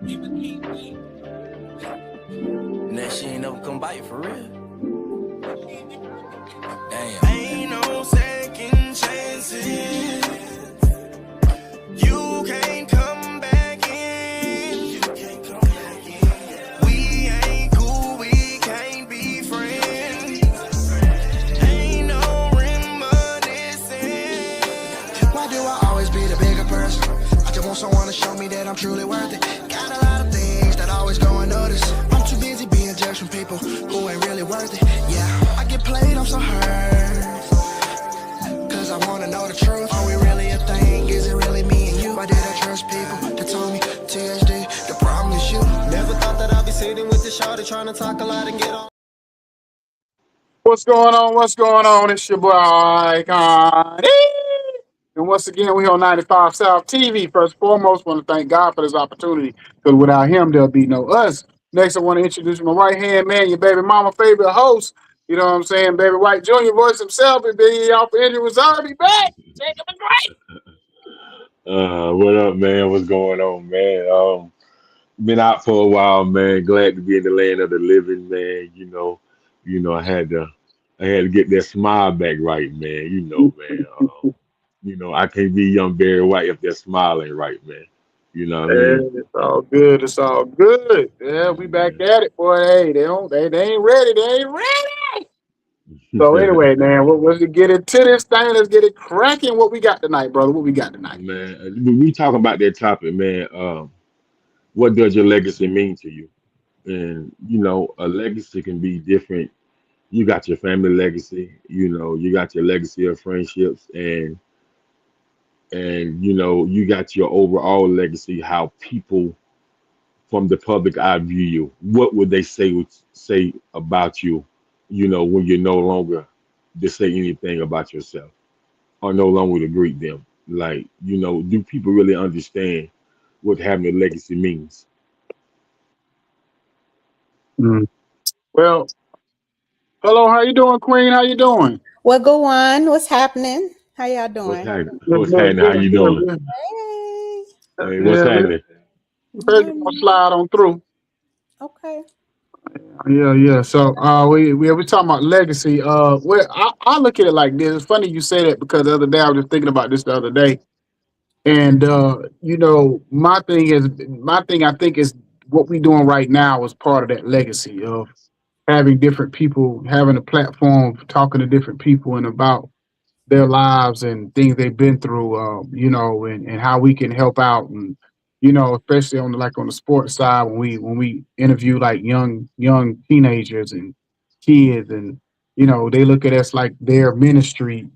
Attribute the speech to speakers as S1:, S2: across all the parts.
S1: And that shit ain't never come by for real. Damn. Ain't no second chances. You can't come back in. We ain't cool, we can't be friends. Ain't no reminiscing.
S2: Why do I always be the bigger person? I just want someone to show me that I'm truly worth it. Got a lot of things that always go unnoticed. I'm too busy being judged from people who ain't really worth it. Yeah, I get played, I'm so hurt. Cause I wanna know the truth. Are we really a thing? Is it really me and you? Why did I trust people that told me THD? The problem is you.
S3: Never thought that I'd be sitting with the shawty trying to talk a lot and get on.
S4: What's going on? What's going on? It's your boy, Connie. And once again, we on 95 South TV. First and foremost, want to thank God for this opportunity, because without him, there'll be no us. Next, I want to introduce my right-hand man, your baby mama favorite host. You know what I'm saying? Baby White Jr. voice himself. He been off for injury reserve. He back. Take him a break.
S5: What up, man? What's going on, man? Been out for a while, man. Glad to be in the land of the living, man. I had to get that smile back right, man. Man. I can't be young Barry White if that smile ain't right, man. You know what I mean?
S4: Hey, it's all good. It's all good. Yeah, we back at it, boy. Hey, they ain't ready. They ain't ready. So anyway, man, let's get into this thing. Let's get it cracking. What we got tonight, brother? What we got tonight?
S5: Man, we talking about that topic, man. What does your legacy mean to you? And a legacy can be different. You got your family legacy, you got your legacy of friendships, and you got your overall legacy, how people from the public eye view you. What would they say about you, when you're no longer to say anything about yourself or no longer to greet them? Like, do people really understand what having a legacy means?
S4: Mm. Well, hello. How you doing, Queen? How you doing?
S6: What go on? What's happening? How y'all
S5: What's
S6: doing?
S5: happening?
S4: Good,
S5: What's
S4: good,
S5: happening? How
S4: good,
S5: you
S4: good,
S5: doing?
S4: good.
S6: Hey.
S5: Hey, what's
S4: Yeah, man.
S5: happening?
S4: We're gonna slide on through.
S6: Okay.
S4: Yeah, yeah. So we talking about legacy. Well, I look at it like this. It's funny you say that, because the other day I was just thinking about this the other day. And my thing I think is what we doing right now is part of that legacy of having different people, having a platform, talking to different people and about their lives and things they've been through, and how we can help out. And especially on the sports side, when we interview like young teenagers and kids, and they look at us like their ministry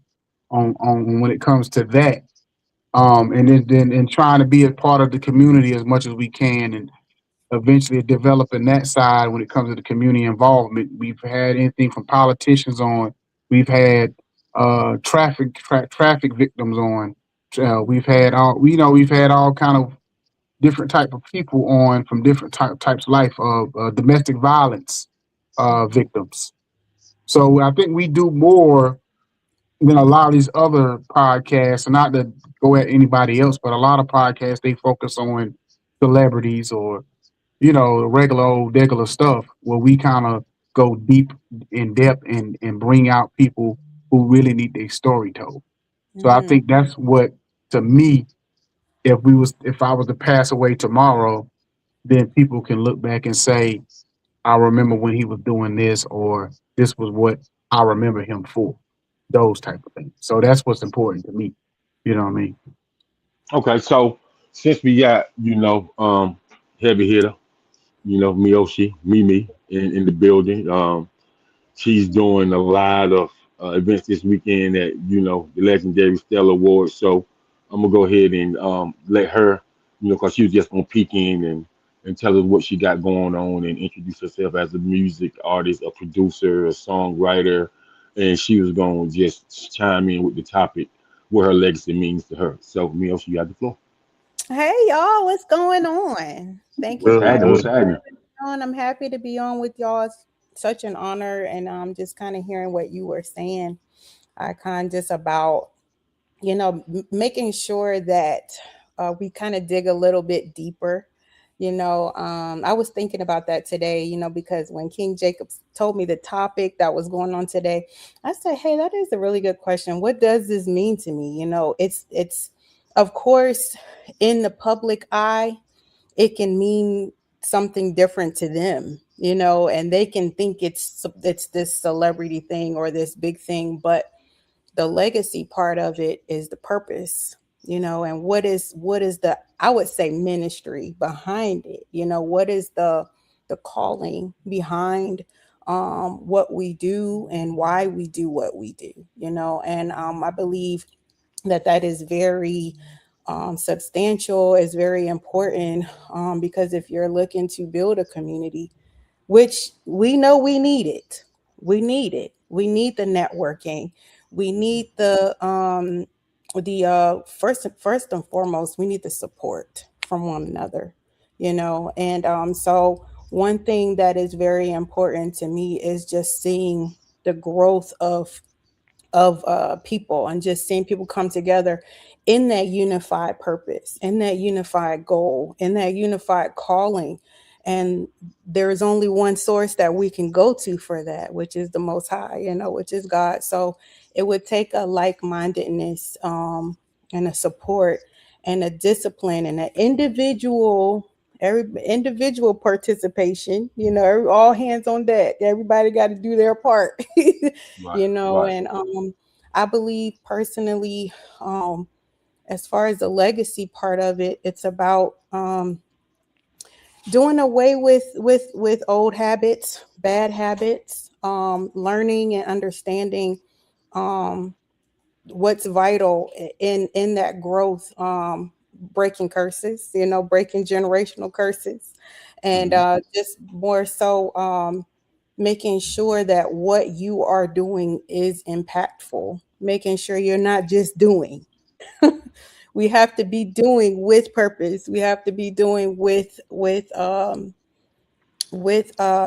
S4: on when it comes to that, and then and trying to be a part of the community as much as we can, and eventually developing that side when it comes to the community involvement. We've had anything from politicians on. We've had traffic victims on. We've had all kind of different type of people on from different types of life of domestic violence victims. So I think we do more than a lot of these other podcasts, and not to go at anybody else, but a lot of podcasts, they focus on celebrities or regular old regular stuff, where we kind of go deep in depth and bring out people who really need their story told. So I
S6: Mm-hmm.
S4: think that's what, to me, if I was to pass away tomorrow, then people can look back and say, I remember when he was doing this, or this was what I remember him for. Those type of things. So that's what's important to me. You know what I mean?
S5: Okay, so since we got, heavy hitter, Miyoshi, Mimi in the building. She's doing a lot of events this weekend at, the legendary Stella Awards. So I'm gonna go ahead and let her, because she was just gonna peek in and tell us what she got going on and introduce herself as a music artist, a producer, a songwriter, and she was gonna just chime in with the topic, what her legacy means to her. So Miyoshi, you got the floor.
S6: Hey y'all, what's going on? Thank you
S5: What's
S6: for
S4: Good,
S5: happening?
S6: having
S5: What's
S4: good.
S5: happening?
S6: me on. I'm happy to be on with y'all. It's such an honor, and just kind of hearing what you were saying. I kind of just about making sure that we kind of dig a little bit deeper I was thinking about that today, because when King Jacobs told me the topic that was going on today, I said, hey, that is a really good question. What does this mean to me? It's of course in the public eye, it can mean something different to them, and they can think it's this celebrity thing or this big thing, but the legacy part of it is the purpose, and what is the, I would say, ministry behind it. What is the calling behind what we do and why we do what we do, and I believe that is very substantial, is very important, because if you're looking to build a community, which we know we need it. We need it. We need the networking. We need the first and foremost, we need the support from one another, and so one thing that is very important to me is just seeing the growth of people, and just seeing people come together in that unified purpose, in that unified goal, in that unified calling. And there is only one source that we can go to for that, which is the Most High, which is God. So it would take a like-mindedness, and a support and a discipline and an every individual participation, all hands on deck. Everybody got to do their part.
S5: Right, right.
S6: And I believe personally, as far as the legacy part of it, it's about doing away with old habits, bad habits, learning and understanding um what's vital in that growth, breaking curses, breaking generational curses, and
S5: Hmm.
S6: just more so, making sure that what you are doing is impactful, making sure you're not just doing. We have to be doing with purpose. We have to be doing with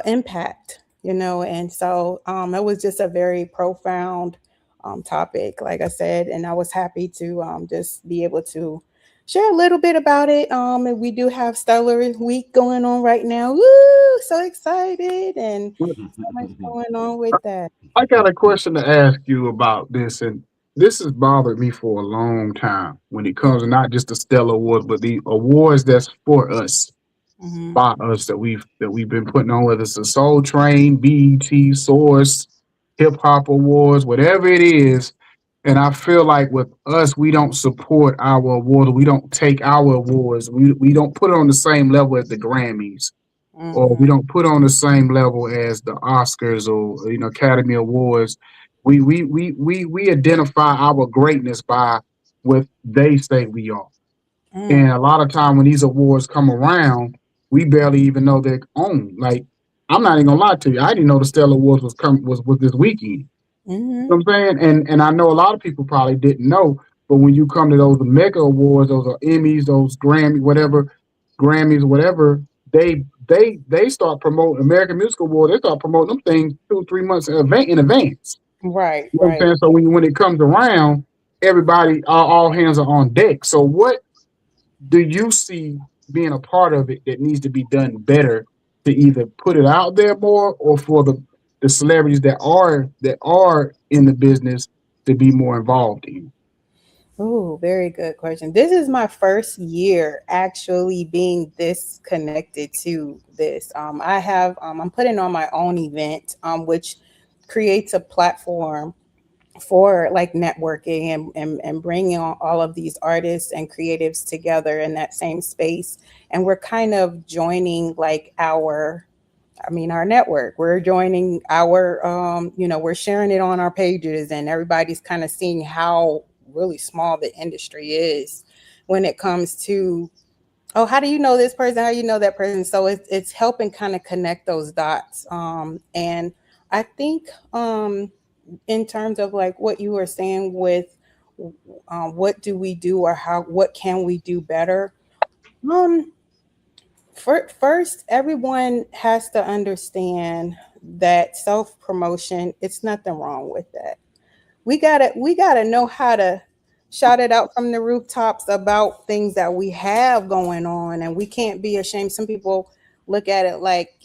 S6: impact, and so it was just a very profound topic, like I said, and I was happy to just be able to share a little bit about it. And we do have Stellar Week going on right now. Woo! So excited, and so much going on with that.
S4: I got a question to ask you about this, and this has bothered me for a long time when it comes to not just the Stellar Awards, but the awards that's for us,
S6: Mm-hmm.
S4: by us, that we've been putting on, whether it's the Soul Train, BET, Source, Hip Hop Awards, whatever it is. And I feel like with us, we don't support our awards. We don't take our awards. We don't put it on the same level as the Grammys, or
S6: Mm-hmm.
S4: we don't put on the same level as the Oscars, or Academy Awards. We identify our greatness by what they say we are. And
S6: Mm.
S4: a lot of time when these awards come around, we barely even know their own. Like, I'm not even gonna lie to you, I didn't know the Stellar Awards was this weekend.
S6: Mm-hmm.
S4: You know what I'm saying? And I know a lot of people probably didn't know, but when you come to those mega awards, those are Emmys, those Grammy, whatever, Grammys, whatever, they start promoting American Music Award. They start promoting them things 2 3 months in advance.
S6: Right,
S4: You know what I'm
S6: right.
S4: saying? So when it comes around, everybody, all hands are on deck. So what do you see being a part of it that needs to be done better to either put it out there more, or for the celebrities that are in the business to be more involved in?
S6: Oh, very good question. This is my first year actually being this connected to this. I'm putting on my own event, which creates a platform for like networking and bringing on all of these artists and creatives together in that same space. And we're kind of joining like our network. We're joining we're sharing it on our pages, and everybody's kind of seeing how really small the industry is when it comes to, oh, how do you know this person? How do you know that person? So it's helping kind of connect those dots. And I think in terms of like what you were saying with what do we do, or what can we do better? Um, first, everyone has to understand that self promotion, it's nothing wrong with that. We gotta know how to shout it out from the rooftops about things that we have going on, and we can't be ashamed. Some people look at it like,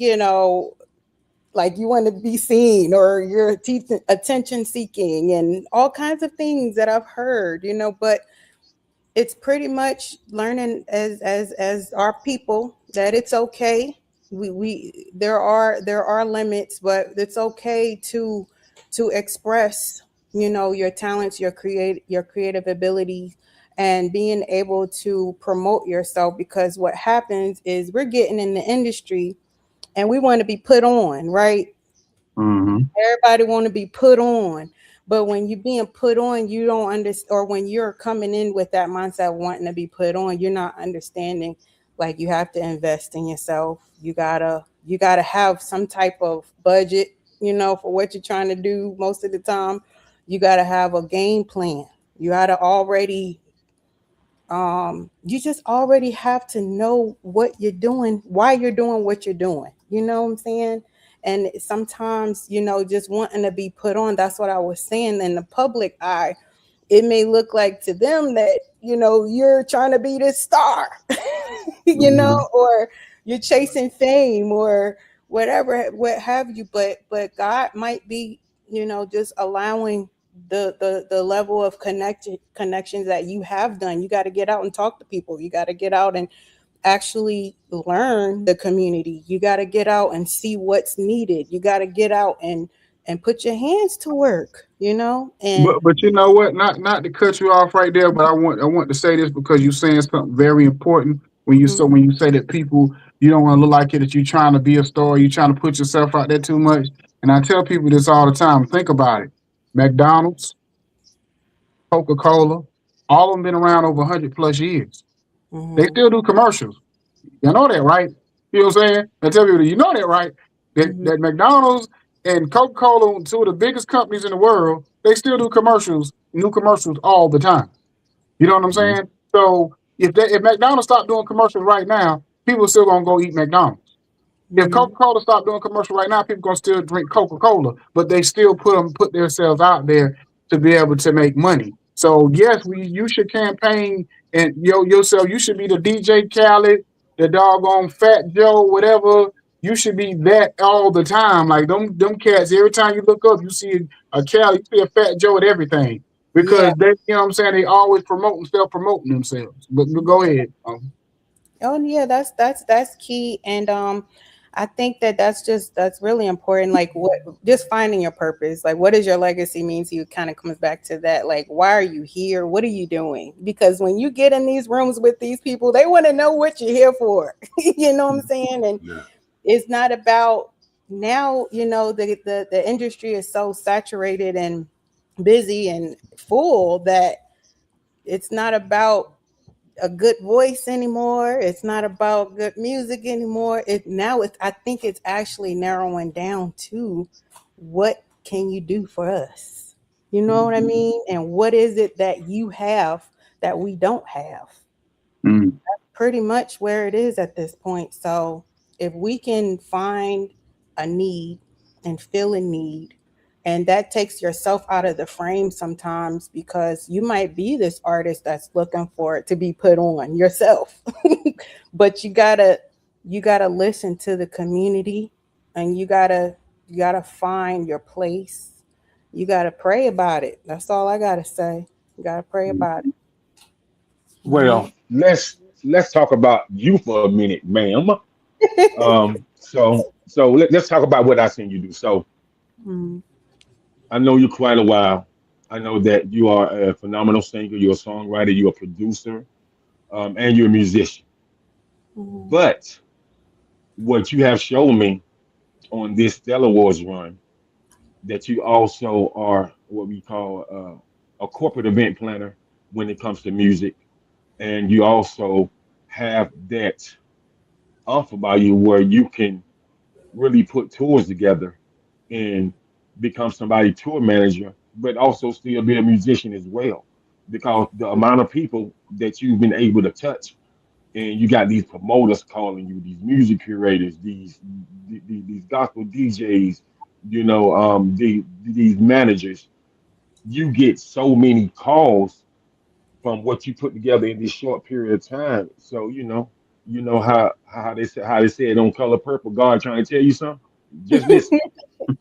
S6: like you want to be seen, or you're attention seeking, and all kinds of things that I've heard, but it's pretty much learning as our people that it's okay. We there are limits, but it's okay to express, your talents, your creative ability, and being able to promote yourself, because what happens is we're getting in the industry and we want to be put on, right?
S4: Mm-hmm.
S6: Everybody want to be put on. But when you're being put on, you don't understand, or when you're coming in with that mindset wanting to be put on, you're not understanding. Like, you have to invest in yourself. You gotta have some type of budget, for what you're trying to do. Most of the time, you gotta have a game plan. You gotta already you just already have to know what you're doing, why you're doing what you're doing. You know what I'm saying? And sometimes, just wanting to be put on, that's what I was saying, in the public eye, it may look like to them that, you're trying to be this star,
S4: Mm-hmm.
S6: or you're chasing fame or whatever, what have you. But God might be, just allowing the level of connections that you have done. You got to get out and talk to people. You got to get out and actually learn the community. You got to get out and see what's needed. You got to get out and put your hands to work, and
S4: But you know what? Not to cut you off right there, but I want to say this because you're saying something very important when you say that people, you don't want to look like it, that you're trying to be a star, you're trying to put yourself out there too much. And I tell people this all the time. Think about it. McDonald's, Coca-Cola, all of them been around over 100 plus years. They
S6: mhm,
S4: still do commercials. You know that, right? You know what I'm saying? I tell people, you know that, right? That
S6: mhm,
S4: that McDonald's and Coca-Cola, two of the biggest companies in the world, they still do commercials, new commercials all the time. You know what I'm
S5: Mhm.
S4: saying? So if McDonald's stopped doing commercials right now, people are still gonna go eat McDonald's. If
S6: mhm.
S4: Coca Cola stopped doing commercial right now, people gonna still drink Coca Cola, but they still put themselves out there to be able to make money. So yes, you should campaign and yourself. You should be the DJ Khaled, the doggone Fat Joe, whatever. You should be that all the time. Like them cats. Every time you look up, you see a Khaled, you see a Fat Joe at everything
S6: Yeah.
S4: because they, what I'm saying, they always self promoting themselves. But go ahead.
S6: Oh yeah, that's key. And I think that's really important. Like, what, just finding your purpose. Like, what does your legacy mean to you? Kind of comes back to that. Like, why are you here? What are you doing? Because when you get in these rooms with these people, they want to know what you're here for. You know what I'm saying? And
S5: Yeah.
S6: it's not about, now, the industry is so saturated and busy and full that it's not about a good voice anymore. It's not about good music anymore. I think it's actually narrowing down to, what can you do for us? You know what I mean? And what is it that you have that we don't have?
S4: Mm,
S6: Pretty much where it is at this point. So if we can find a need and fill a need, and that takes yourself out of the frame sometimes, because you might be this artist that's looking for it to be put on yourself. But you gotta listen to the community, and you gotta find your place. You gotta pray about it. That's all I gotta say. You gotta pray about it.
S5: Well, let's talk about you for a minute, ma'am. Let's talk about what I seen you do. So
S6: Mhm.
S5: I know you quite a while. I know that you are a phenomenal singer. You're a songwriter. You're a producer, and you're a musician.
S6: Mhm.
S5: But what you have shown me on this Stellar Wars run, that you also are what we call a corporate event planner when it comes to music, and you also have that off about you where you can really put tours together and become somebody tour manager, but also still be a musician as well. Because the amount of people that you've been able to touch, and you got these promoters calling you, these music curators, these gospel DJs, these managers. You get so many calls from what you put together in this short period of time. So you know how they say it on Color Purple. God trying to tell you something. Just listen.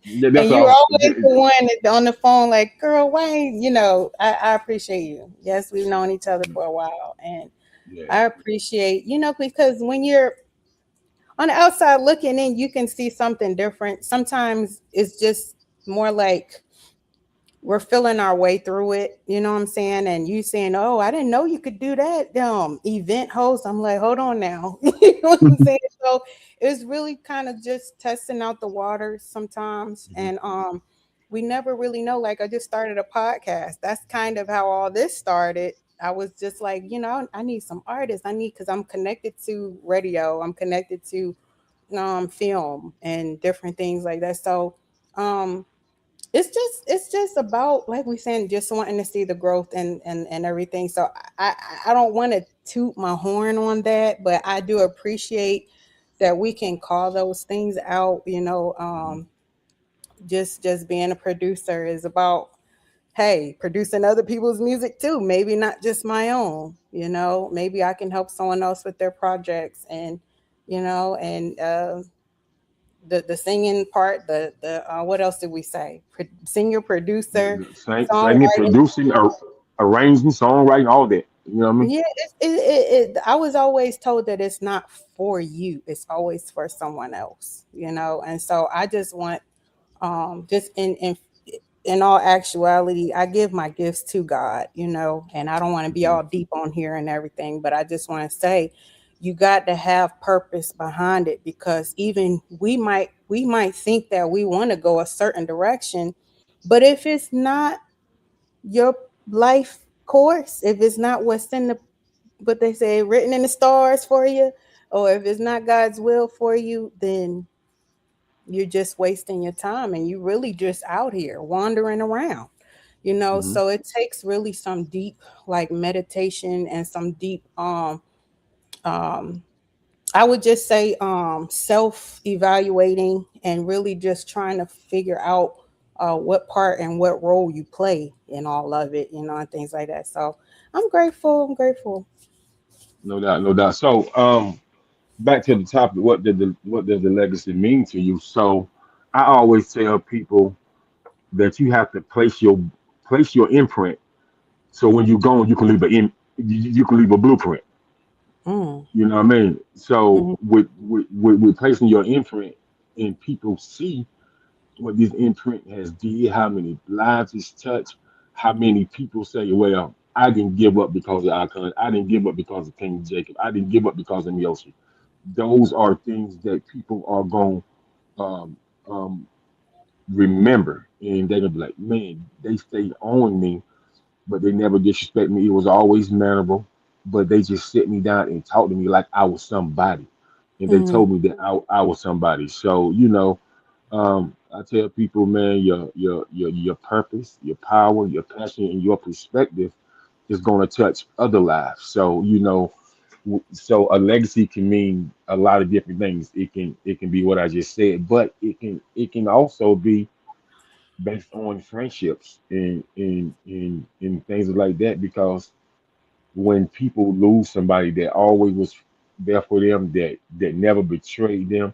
S6: And
S5: That's
S6: you're
S5: all.
S6: always the one that on the phone, like, girl, why ain't, I appreciate you. Yes, we've known each other for a while. And
S5: Yeah.
S6: I appreciate, because when you're on the outside looking in, you can see something different. Sometimes it's just more like we're feeling our way through it, you know what I'm saying? And you saying, "Oh, I didn't know you could do that." Event host. I'm like, hold on now. You know what I'm saying? So it's really kind of just testing out the waters sometimes.
S5: Mhm.
S6: And we never really know. Like I just started a podcast. That's kind of how all this started. I was just like, I need some artists. Because I'm connected to radio. I'm connected to film and different things like that. So um it's just about, like we saying, just wanting to see the growth and everything. So I don't want to toot my horn on that, but I do appreciate that we can call those things out.
S5: Mhm.
S6: Just being a producer is about, hey, producing other people's music too, maybe not just my own. Maybe I can help someone else with their projects. And the singing part, the what else did we say? Singer, producer,
S5: Singing,
S6: songwriting.
S5: producing, arranging, songwriting, all that. You know what I mean?
S6: Yeah, I was always told that it's not for you; it's always for someone else. And so I just want, just in all actuality, I give my gifts to God, and I don't want to be
S5: Mhm.
S6: all deep on here and everything, but I just want to say you got to have purpose behind it, because even we might think that we want to go a certain direction, but if it's not your life course, if it's not what's in the, what they say, written in the stars for you, or if it's not God's will for you, then you're just wasting your time and you really just out here wandering around.
S5: Mhm.
S6: So it takes really some deep, like, meditation and some deep um I would just say self evaluating, and really just trying to figure out what part and what role you play in all of it, and things like that. So I'm grateful.
S5: No doubt, no doubt. So, back to the topic. What does the legacy mean to you? So, I always tell people that you have to place your imprint. So when you're gone, you can leave you can leave a blueprint.
S6: Mm,
S5: You know what I mean? So
S6: mhm,
S5: with placing your imprint, and people see what this imprint has did, how many lives it's touched, how many people say, well, I didn't give up because of Icon, I didn't give up because of King Jacob, I didn't give up because of Yoshi. Those are things that people are going to remember, and they're going to be like, man, they stayed on me, but they never disrespect me. It was always mannerable, but they just sit me down and talk to me like I was somebody, and they
S6: mhm,
S5: told me that I was somebody. So I tell people, man, your purpose, your power, your passion, and your perspective is going to touch other lives. So so a legacy can mean a lot of different things. It can be what I just said, but it can also be based on friendships and things like that. Because when people lose somebody that always was there for them, that never betrayed them,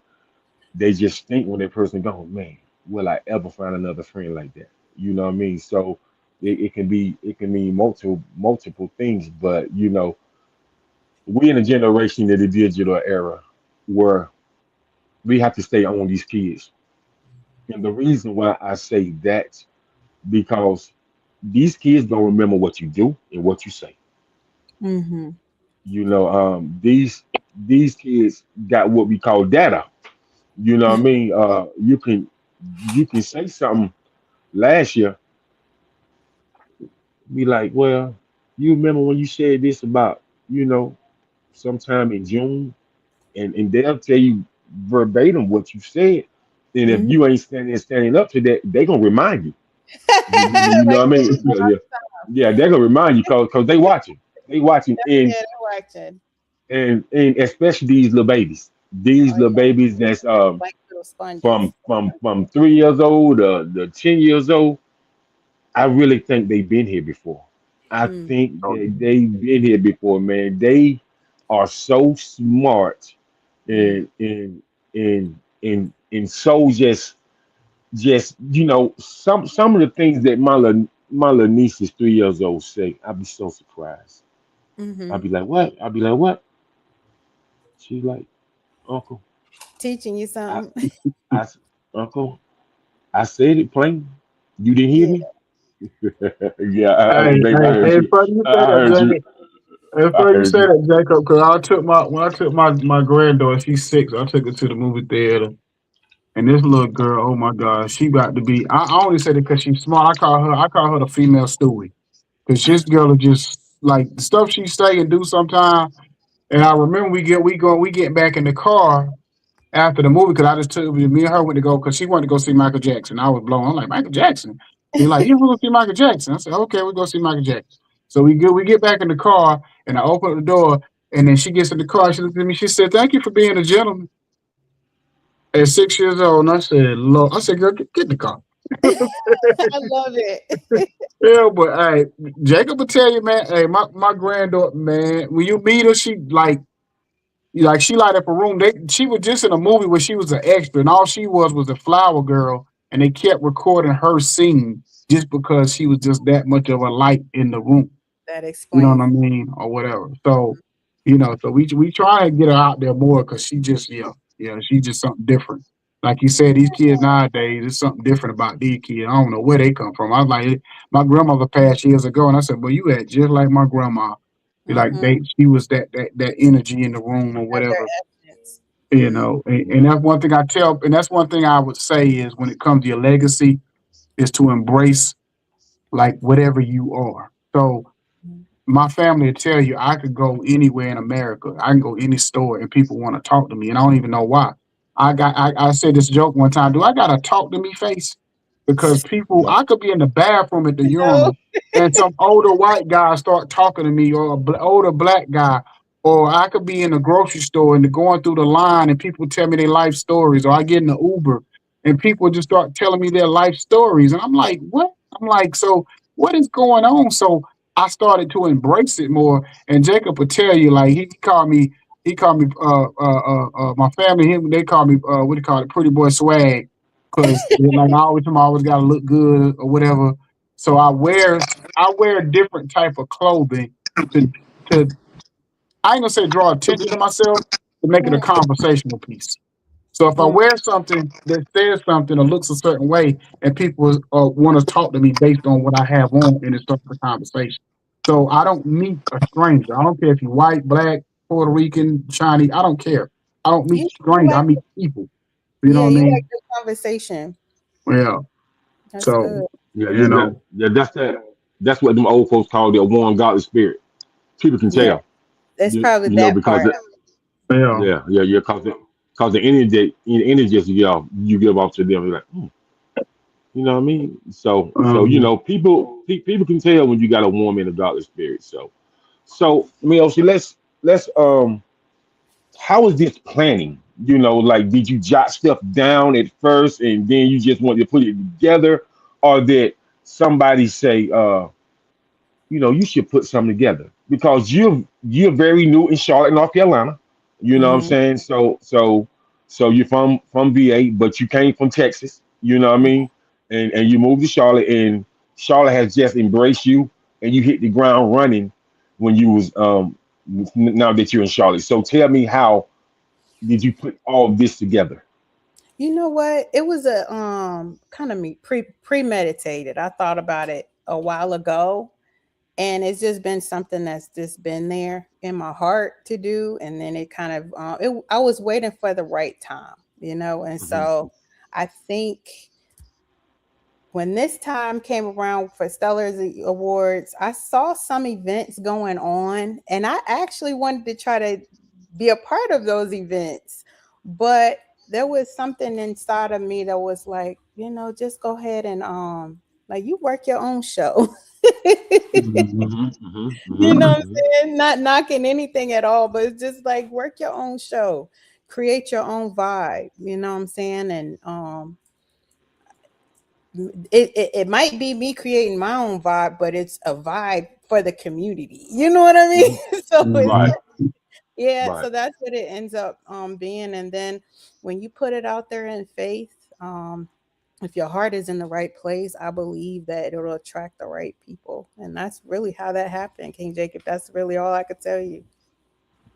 S5: they just think when that person gone, man, will I ever find another friend like that? You know what I mean? So it can mean multiple things, but we in a generation of the digital era where we have to stay on these kids. And the reason why I say that, because these kids don't remember what you do and what you say.
S6: mhm,
S5: These kids got what we call data. You know what I mean? You can say something last year, be like, well, you remember when you said this about, you know, sometime in June, and they'll tell you verbatim what you said. And if
S6: mhm.
S5: you ain't standing up to that, they gonna remind you. You know
S6: Like,
S5: what I mean? Yeah, yeah, yeah. They're gonna remind you because they watching, and
S6: yeah, they're watching.
S5: and especially these
S6: Oh
S5: little
S6: yeah,
S5: babies that's
S6: like little sponges.
S5: from 3 years old to 10 years old. I really think they've been here before. I
S6: Mm,
S5: think
S4: Oh,
S5: that they've been here before, man. They are so smart
S6: mm,
S5: and so just some of the things that my little niece is 3 years old say, I'd be so surprised.
S6: mm-hmm.
S5: I'd be like, what? I'd be like, what? She's like, Uncle,
S6: Teaching you
S5: I,
S6: something.
S5: I, Uncle, I said it plain. You didn't hear
S6: Yeah.
S5: me? Yeah, babe, I heard
S4: hey,
S5: you.
S4: funny you say
S5: I
S4: that,
S5: heard you.
S4: Jacob. It's
S5: I
S4: funny you
S5: heard
S4: say
S5: you.
S4: that, Jacob, because I took my granddaughter, she's 6. I took her to the movie theater, and this little girl, oh my God, she got to be. I only said it because she's smart. I call her the female Stewie, because this girl is just like the stuff she say and do sometimes. And I remember we get back in the car after the movie because I just took me and her went to go because she wanted to go see Michael Jackson. I was blown. I'm like, Michael Jackson. She's like, yeah, we're gonna see Michael Jackson. I said, okay, we'll go see Michael Jackson. So we get back in the car and I open up the door and then she gets in the car. She looked at me. She said, "Thank you for being a gentleman." At 6 years old, and I said, "Lord," I said, "Girl, get in the car."
S6: I love it.
S4: Yeah, but hey, Jacob will tell you, man. Hey, my granddaughter, man, when you meet her, she like she light up a room. She was just in a movie where she was an extra, and all she was a flower girl, and they kept recording her singing just because she was just that much of a light in the room.
S6: That
S4: You know what
S6: explains.
S4: I mean, or whatever. So, so we try and get her out there more because she just she's just something different. Like you said, these kids nowadays, it's something different about these kids. I don't know where they come from. I was like, my grandmother passed years ago, and I said, "Well, you act just like my grandma." Like
S6: Mm-hmm.
S4: she was that energy in the room or
S6: Have their
S4: whatever,
S6: essence.
S4: and that's one thing I tell, and that's one thing I would say is when it comes to your legacy is to embrace like whatever you are. So my family will tell you I could go anywhere in America. I can go any store and people want to talk to me, and I don't even know why. I said this joke one time. Do I got a talk to me face? Because people,
S5: Yep.
S4: I could be in the bathroom at the
S6: No.
S4: urinal, and some older white guy start talking to me, or older black guy, or I could be in the grocery store and going through the line, and people tell me their life stories, or I get in the Uber and people just start telling me their life stories, and I'm like, what? I'm like, so what is going on? So I started to embrace it more. And Jacob would tell you, like he called me my family him they call me what do you call it, pretty boy swag, because like I always got to look good or whatever. So I wear different type of clothing to to I ain't gonna say draw attention to myself, to make it a conversational piece. So if I
S6: Mm,
S4: wear something that says something or looks a certain way, and people want to talk to me based on what I have on, and it starts a conversation. So I don't meet a stranger. I don't care if you're white, black, Puerto Rican, Chinese. I don't care. I don't meet
S6: you
S4: strangers. I
S6: like,
S4: meet people. You know
S6: yeah,
S4: what I
S6: you like
S4: mean?
S6: the conversation.
S4: Yeah.
S6: That's
S4: So
S6: good.
S5: Yeah,
S4: you know.
S5: that's that's what them old folks call their warm godly spirit. People can
S6: Yeah,
S5: tell.
S6: that's probably
S5: You know,
S6: that
S5: because
S6: part.
S4: Yeah.
S5: yeah, cause the energy you give off to them, you're like, you know what I mean? So
S4: Um,
S5: people can tell when you got a warm and a godly spirit. So Miyoshi, let's how is this planning? You know, like did you jot stuff down at first and then you just wanted to put it together, or did somebody say, you should put something together because you're very new in Charlotte, North Carolina. You know what I'm
S6: Hmm.
S5: saying? So you're from VA, but you came from Texas. You know what I mean? And you moved to Charlotte, and Charlotte has just embraced you, and you hit the ground running when you was now that you're in Charlotte. So tell me, how did you put all this together?
S6: You know what? It was a kind of me premeditated. I thought about it a while ago, and it's just been something that's just been there in my heart to do. And then it kind of I was waiting for the right time, and
S5: Hmm.
S6: so I think when this time came around for Stellar's Awards, I saw some events going on, and I actually wanted to try to be a part of those events. But there was something inside of me that was like, just go ahead and like you work your own show.
S4: mhm.
S5: Hmm. Hmm.
S6: You know
S5: Hmm.
S6: what I'm
S5: Hmm.
S6: saying? Not knocking anything at all, but it's just like work your own show, create your own vibe. You know what I'm saying? And it might be me creating my own vibe, but it's a vibe for the community. You know what I mean?
S5: Mhm.
S6: So it's
S5: Right,
S6: yeah,
S5: right.
S6: so that's what it ends up being. And then when you put it out there in faith, if your heart is in the right place, I believe that it'll attract the right people. And that's really how that happened, King Jacob. That's really all I could tell you.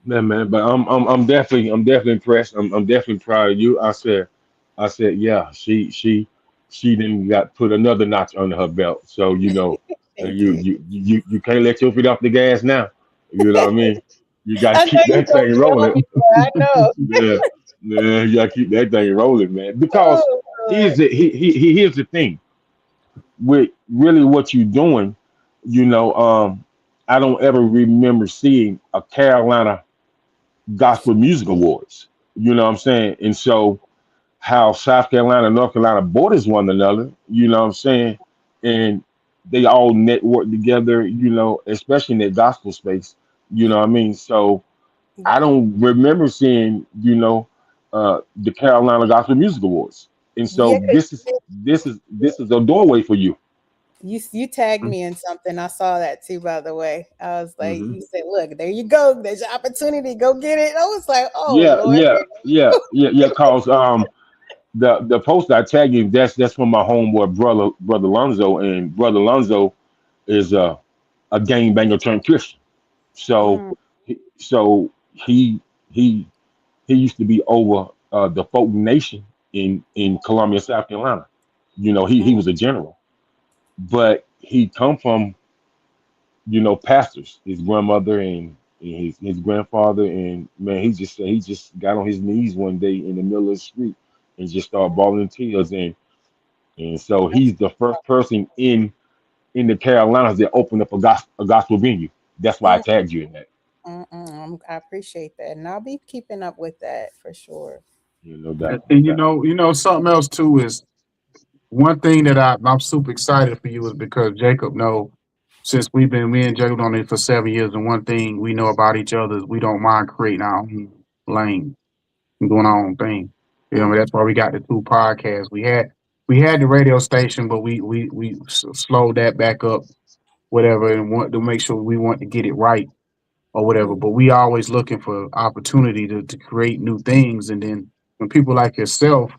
S5: Yeah, man. But I'm definitely impressed. I'm definitely proud of you. I said, yeah, she then got put another notch under her belt. So
S6: Thank
S5: you
S6: you.
S5: you can't let your feet off the gas now. You know what I mean? You got to
S6: I know
S5: keep
S6: you
S5: that
S6: told
S5: thing
S6: me
S5: rolling.
S6: before. I know.
S5: Yeah, yeah, you got to keep that thing rolling, man. Because
S6: Oh Lord.
S5: here's the thing with really what you're doing. You know, I don't ever remember seeing a Carolina Gospel Music Awards. You know what I'm saying? And so how South Carolina and North Carolina borders one another, you know what I'm saying? And they all network together, especially in the gospel space. You know what I mean? So I don't remember seeing, the Carolina Gospel Music Awards. And
S6: Yeah,
S5: so
S6: 'cause
S5: this is a doorway for you.
S6: you tagged me in something. I saw that too, by the way. I was like,
S5: Hmm.
S6: you said, look, there you go. There's your opportunity. Go get it. I was like, oh
S5: Yeah,
S6: Lord.
S5: yeah, yeah, yeah, yeah. Cause the post I tag you, that's from my homeboy brother Lonzo, and brother Lonzo is a gangbanger turned Christian. So
S6: Mm,
S5: he used to be over the Folk Nation in Columbia, South Carolina. He
S6: mm,
S5: was a general, but he come from pastors, his grandmother and his grandfather, and man, he just got on his knees one day in the middle of the street and just started bawling tears, and so he's the first person in the Carolinas that opened up a gospel venue. That's why I
S6: mm,
S5: tagged you in that.
S6: I appreciate that. And I'll be keeping up with that for sure.
S5: No
S4: And,
S5: doubt, no
S4: and
S5: doubt.
S4: something else too is one thing that I'm super excited for you is because Jacob know since me and Jacob on it for 7 years, and one thing we know about each other is we don't mind creating our own lane and doing our own thing.
S6: Mm,
S4: That's why we got the two podcasts. We had the radio station, but we slowed that back up, whatever, and want to make sure we want to get it right or whatever.
S6: mm,
S4: But we always looking for opportunity to create new things, and then when people like yourself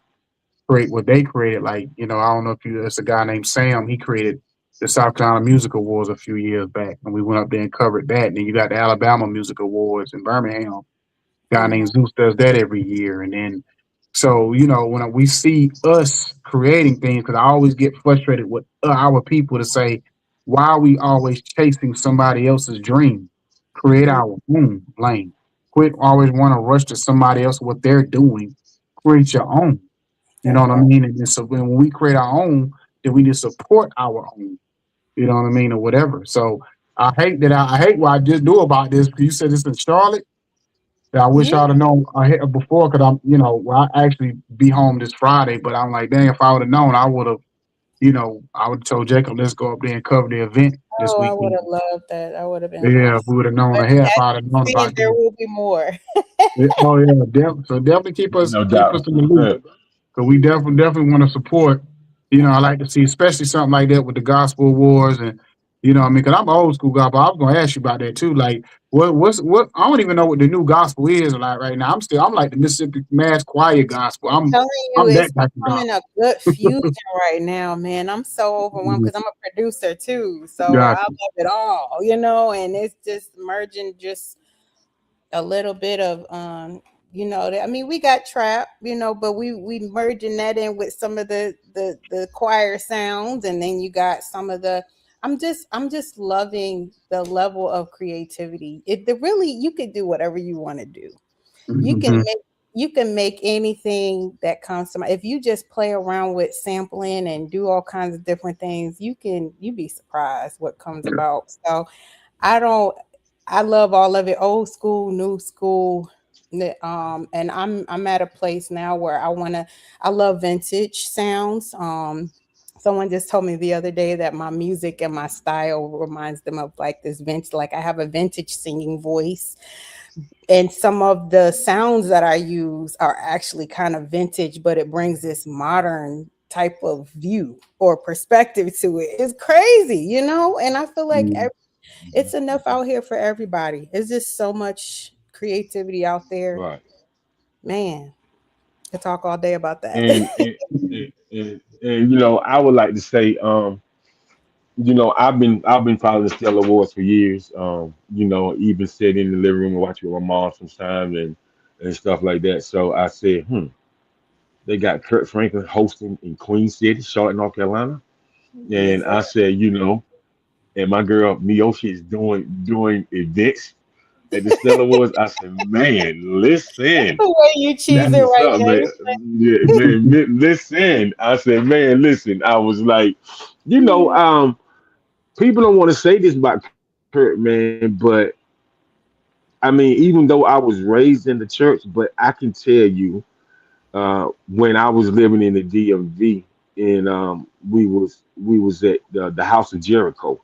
S4: create what they created. Like, I don't know if you, it's a guy named Sam. He created the South Carolina Music Awards a few years back, and we went up there and covered that. And then you got the Alabama Music Awards in Birmingham. A guy
S6: mm,
S4: named Zeus does that every year. And then, so, when we see us creating things, because I always get frustrated with our people to say, why are we always chasing somebody else's dream? Create
S6: mm,
S4: our own lane. Quit always want to rush to somebody else what they're doing. Create your own. You know
S6: that
S4: what I
S6: part.
S4: mean? And then so when we create our own, then we just support our own. You know what I mean, or whatever. So I hate what I just knew about this because you said it's in Charlotte. That I wish
S6: Yeah.
S4: I'd have known before because well, I actually be home this Friday, but I'm like, dang, if I would have known, I would have, I would have told Jacob, let's go up there and cover the event this
S6: Oh, I would have
S4: weekend.
S6: loved that. That would have been
S4: Yeah, if
S6: awesome.
S4: we would have known
S6: But
S4: ahead, if
S6: as
S4: I'd have known
S6: you said,
S4: about
S6: there
S4: this.
S6: will be more.
S4: Yeah, oh yeah, so definitely
S5: No
S4: keep us
S5: doubt.
S4: in the loop. So we definitely want to support. I like to see, especially something like that with the gospel awards, and I mean, because I'm an old school guy, but I was going to ask you about that too. Like, what? I don't even know what the new gospel is like right now. I'm like the Mississippi Mass Choir gospel.
S6: Telling you,
S4: I'm that
S6: it's
S4: type of
S6: becoming a
S4: gospel.
S6: good fusion right now, man. I'm so overwhelmed because I'm a producer too. So I
S4: Gotcha.
S6: love it all, and it's just merging just a little bit of I mean, we got trap, but we merging that in with some of the choir sounds, and then you got some of the I'm just loving the level of creativity. The really, you could do whatever you want to do. You can
S4: Mm-hmm.
S6: make you can make anything that comes to mind. If you just play around with sampling and do all kinds of different things, you'd be surprised what comes about. So I don't I love all of it, old school, new school. And I'm at a place now where I love vintage sounds. Someone just told me the other day that my music and my style reminds them of like this vintage, like I have a vintage singing voice, and some of the sounds that I use are actually kind of vintage, but it brings this modern type of view or perspective to it. It's crazy, and I feel like
S4: Mm-hmm.
S6: It's enough out here for everybody. It's just so much creativity out there.
S5: Right.
S6: Man, I could talk all day about that.
S5: And I would like to say, I've been following the Stellar Wars for years. Even sitting in the living room and watching with my mom sometimes and stuff like that. So I said, they got Kurt Franklin hosting in Queen City, Charlotte, North Carolina.
S6: Yes,
S5: And I said, and my girl Miyoshi is doing events at the Stellar Wars. I said, man, listen.
S6: the way you cheese
S5: That's
S6: it
S5: what's
S6: right
S5: up, man.
S6: there.
S5: Yeah, man, listen. I said, man, listen. I was like, you know,
S6: Mm,
S5: um, people don't want to say this about Kurt, man, but I mean, even though I was raised in the church, but I can tell you, when I was living in the DMV, and we was at the House of Jericho.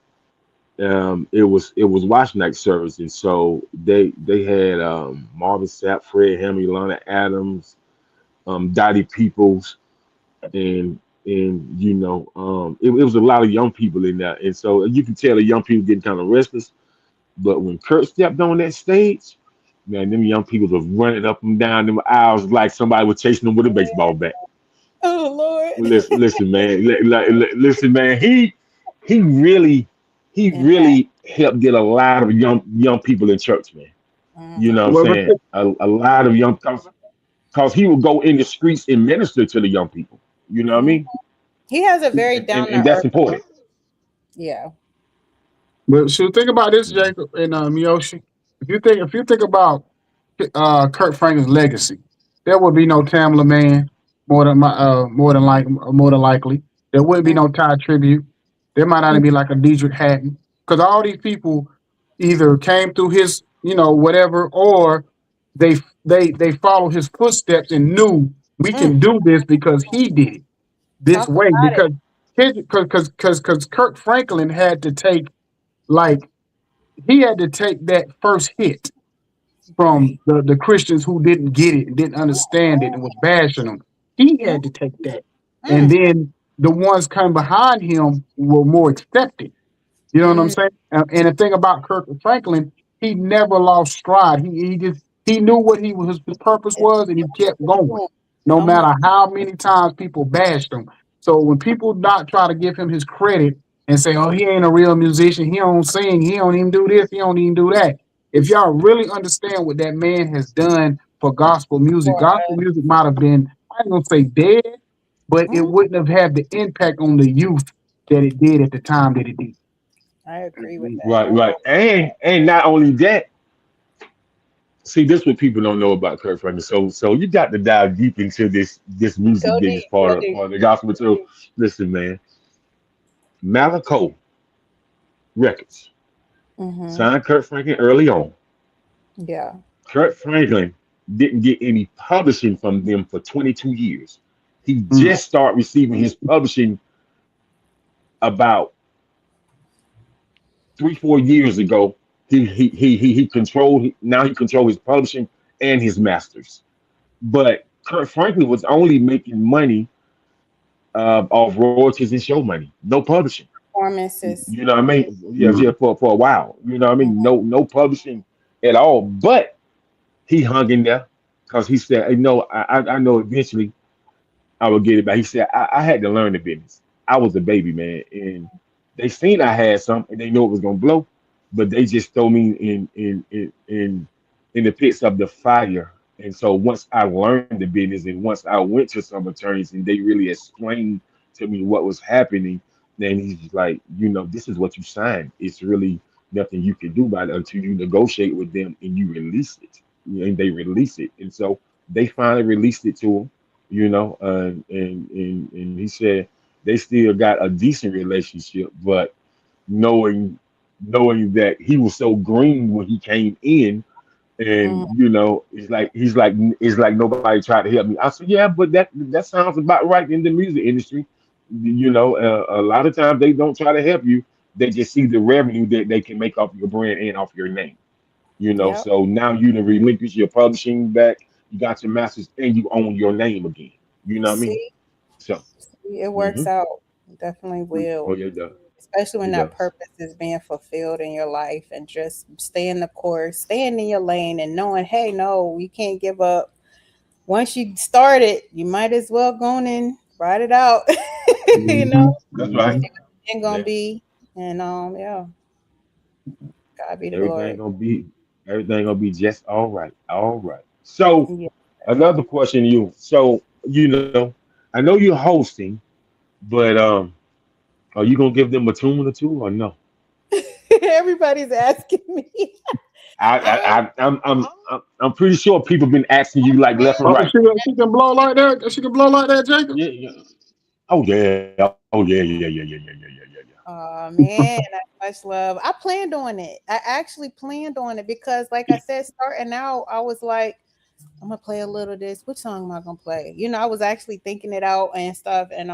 S5: It was watch night service, and so they had Marvin Sapp, Fred Hammond, Yolanda Adams, Dottie Peoples, and it was a lot of young people in there, and so you can tell the young people getting kind of restless. But when Kurt stepped on that stage, man, them young people was running up and down them aisles like somebody was chasing them with a baseball bat.
S6: oh Lord.
S5: Listen, man. Listen, man. He really he
S6: Impact.
S5: really helped get a lot of young people in church, man. You know what I'm
S6: Hmm.
S4: Well,
S5: saying? A lot of young, cause he would go in the streets and minister to the young people. You know what I
S6: Hmm.
S5: mean?
S6: He has a very
S5: And
S6: down to
S5: that's
S6: earth.
S5: important.
S6: Yeah.
S4: but so think about this,
S5: Mhm.
S4: Jacob and Miyoshi. If you think about Kurt Franklin's legacy, there would be no Tamla Man more than likely. There wouldn't be
S6: Mm,
S4: no Ty tribute. There might not even be like a Diedrich Hatton because all these people either came through his whatever, or they they followed his footsteps and knew we
S6: mm.
S4: can do this because he did it this
S6: Talk
S4: way
S6: about it.
S4: because Kirk Franklin had to take like he had to take that first hit from
S6: Right.
S4: the Christians who didn't get it and didn't understand it and was bashing them. He
S6: Mm,
S4: had to take that. And
S6: mm,
S4: then the ones coming behind him were more accepted. You know what I'm
S6: mm.
S4: saying? And the thing about Kirk Franklin, he never lost stride. He knew what his purpose was, and he kept going, no
S6: Come on.
S4: matter how many times people bashed him. So when people not try to give him his credit and say, "Oh, he ain't a real musician. He don't sing. He don't even do this. He don't even do that." If y'all really understand what that man has done for
S6: For
S4: gospel music might have been, I ain't gonna say dead, but it
S6: mm,
S4: wouldn't have had the impact on the youth that it did at the time that it did.
S6: I agree with that.
S5: Right, right. And not only that, see, this what people don't know about Kurt Franklin. So you got to dive deep into this
S6: Go
S5: music business
S6: deep. Go
S5: part
S6: deep.
S5: of the gospel too. Listen, man, Malaco Records
S6: Hmm.
S5: signed Kurt Franklin early on.
S6: Yeah.
S5: Kurt Franklin didn't get any publishing from them for 22 years. He
S4: Mm.
S5: just started receiving his publishing about 3 4 years ago. He controlled now he controls his publishing and his masters. But Kurt Franklin was only making money off royalties and show money, no publishing.
S6: Performances.
S5: You know what I mean? Yeah,
S4: Mm.
S5: yeah, for a while. You know what I mean?
S6: Mhm.
S5: No publishing at all. But he hung in there because he said, I know eventually I would get it back. He said, I had to learn the business. I was a baby, man. And they seen I had something and they knew it was gonna blow, but they just throw me in the pits of the fire. And so once I learned the business and once I went to some attorneys and they really explained to me what was happening, then he's like, this is what you signed. It's really nothing you can do about it until you negotiate with them and you release it. And they release it. And so they finally released it to him, and he said they still got a decent relationship, but knowing knowing that he was so green when he came in, and
S6: Mhm.
S5: it's like nobody tried to help me. I said, yeah, but that sounds about right in the music industry. A lot of times they don't try to help you. They just see the revenue that they can make off your brand and off your name.
S6: Yep.
S5: So now you to relinquish your publishing back, you got your masters, and you own your name again. You know what I mean?
S6: See,
S5: So,
S6: see, it
S5: hmm
S6: works out. Definitely
S5: oh
S6: will.
S5: yeah, it does.
S6: especially when
S5: It
S6: that
S5: does.
S6: purpose is being fulfilled in your life, and just staying the course, staying in your lane, and knowing, hey, no, you can't give up. Once you start it, you might as well go on and ride it out. You know,
S4: Mhm,
S5: That's right.
S4: mhm.
S6: ain't gonna
S5: Yeah.
S6: be, and yeah, God be the
S5: Everything
S6: glory.
S5: gonna be everything gonna be just all right. All right. So
S6: Yeah.
S5: another question to you. So, I know you're hosting, but are you gonna give them a tune or two or no?
S6: Everybody's asking me.
S5: I'm pretty sure people been asking you like left and
S4: Oh,
S5: right.
S4: she can blow like that. She can blow like that, Jacob.
S5: Yeah, yeah. Oh yeah. Oh yeah, yeah, yeah, yeah, yeah, yeah, yeah, yeah, yeah.
S6: Oh man, that's much love. I planned on it. I actually planned on it because, like I said, starting out, I was like, I'm gonna play a little of this. Which song am I gonna play? I was actually thinking it out and stuff, and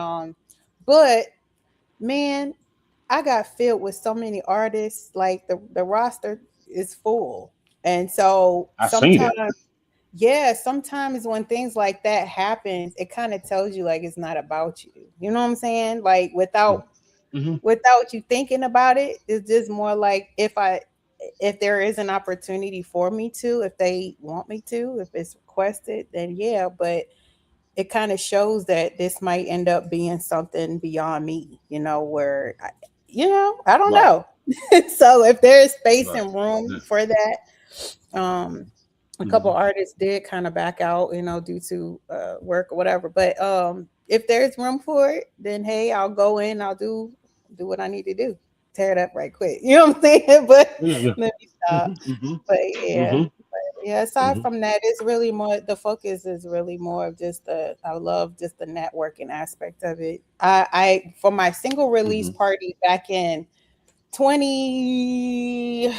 S6: but man, I got filled with so many artists. Like the roster is full, and so
S5: I seen it.
S6: sometimes, yeah, sometimes when things like that happens, it kind of tells you like it's not about you. You know what I'm saying? Like
S5: Mm-hmm.
S6: without you thinking about it, it's just more like if there is an opportunity for me to, if they want me to, if it's requested, then yeah. But it kind of shows that this might end up being something beyond me, where I don't
S5: Right.
S6: know. So if there is space
S5: Right.
S6: and room for that, um, a couple
S5: Mm-hmm.
S6: artists did kind of back out, due to work or whatever. But if there's room for it, then hey, I'll go in. I'll do what I need to do. Tear it up right quick. You know what I'm saying? But
S5: Yeah, yeah.
S6: let me stop.
S5: Mm-hmm. Mm-hmm.
S6: But yeah,
S5: Mm-hmm.
S6: yeah. Aside
S5: Mm-hmm.
S6: from that, it's really more. The focus is really more of just the. I love just the networking aspect of it. I for my single release
S5: Mm-hmm.
S6: party back in 20,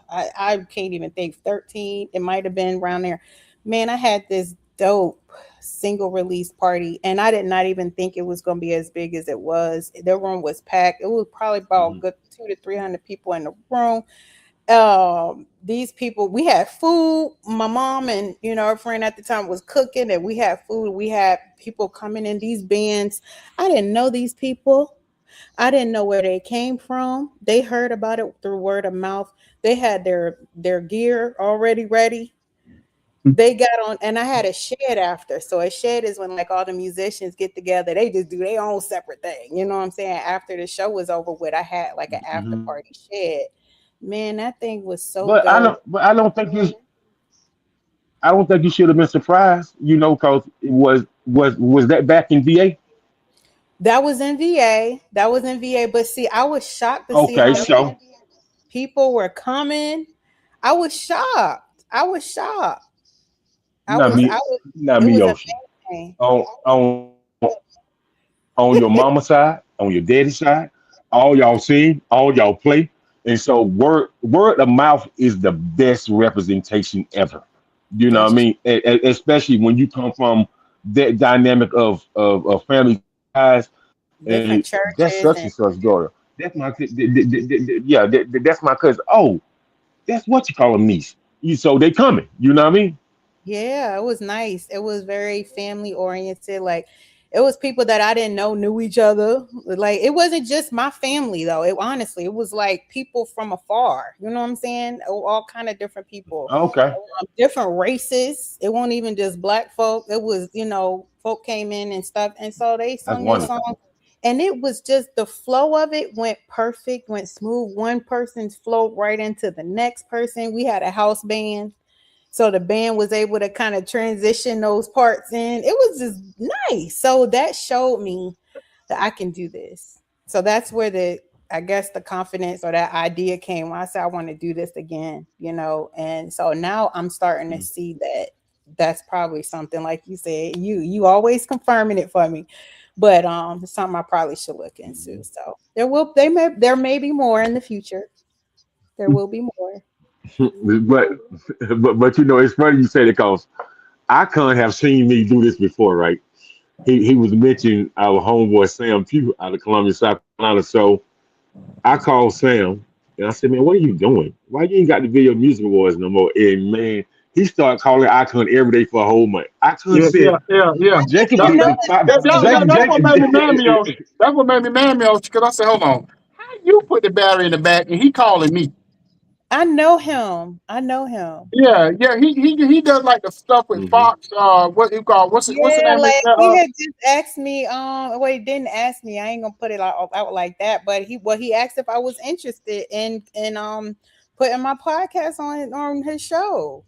S6: I can't even think, 13, it might have been around there. Man, I had this dope single release party, and I did not even think it was going to be as big as it was. The room was packed. It was probably about
S5: Mm-hmm.
S6: good 200 to 300 people in the room. These people, we had food. My mom and her friend at the time was cooking, and we had food. We had people coming in, these bands. I didn't know these people. I didn't know where they came from. They heard about it through word of mouth. They had their gear already ready. They got on, and I had a shed after. So a shed is when like all the musicians get together. They just do their own separate thing. You know what I'm saying? After the show was over with, I had like an after
S5: Mm-hmm.
S6: party shed. Man, that thing was so
S5: But I
S6: dope.
S5: don't. But I don't think you should have been surprised. Because it was that back in VA.
S6: That was in VA. That was in VA. But see, I was shocked to see
S5: Okay,
S6: how many
S5: so
S6: people were coming. I was shocked. I was shocked.
S5: not me,
S6: I was,
S5: not
S6: it
S5: me,
S6: was
S5: Ocean.
S6: amazing.
S5: On your mama side, on your daddy side, all y'all sing, all y'all play, and so word of mouth is the best representation ever. You know what I
S6: That's true.
S5: mean? Especially when you come from that dynamic of family ties, and
S6: Different
S5: that's such and
S6: churches and
S5: such daughter. That's my yeah, that's my cousin. Oh, that's what you call them niece. So they coming. You know what I mean?
S6: yeah, it was nice. It was very family oriented. Like it was people that I didn't know knew each other. Like it wasn't just my family though. It honestly, it was like people from afar. You know what I'm saying? All kind of different people,
S5: Okay,
S6: different races. It wasn't even just black folk. It was, folk came in and stuff, and so they
S5: that's
S6: sung their
S5: wonderful.
S6: song. And it was just the flow of it went perfect, went smooth. One person's flowed right into the next person. We had a house band, so the band was able to kind of transition those parts in. It was just nice. So that showed me that I can do this. So that's where I guess the confidence or that idea came when I said I want to do this again. And so now I'm starting to
S5: Mm.
S6: see that that's probably something like you said. You always confirming it for me. But it's something I probably should look into. So there may be more in the future. There will be more.
S5: but but it's funny you say that because I can't have seen me do this before, right? He was mentioning our homeboy Sam Pugh out of Columbia, South Carolina. So I called Sam and I said, "Man, what are you doing? Why you ain't got the Video Music Awards no more?" And man, he started calling Icon every day for a whole month. Icon
S4: Yeah, yeah,
S5: said,
S4: yeah, yeah.
S6: I didn't
S5: "Jacob,
S6: even
S4: That,
S6: know
S4: that,
S6: his
S4: that,
S6: name.
S4: that's what made me man me on.
S5: Jacob."
S4: That's what made me man me on because I said, hold on. you put the battery in the back, and he calling me.
S6: I know him. I know him.
S4: Yeah, yeah. He does like the stuff with
S5: Hmm.
S4: Fox. What you call? What's the
S6: Yeah,
S4: name of
S6: like
S4: that?
S6: he had just asked me. Well, he didn't ask me. I ain't gonna put it out like that. But he asked if I was interested in putting my podcast on his show.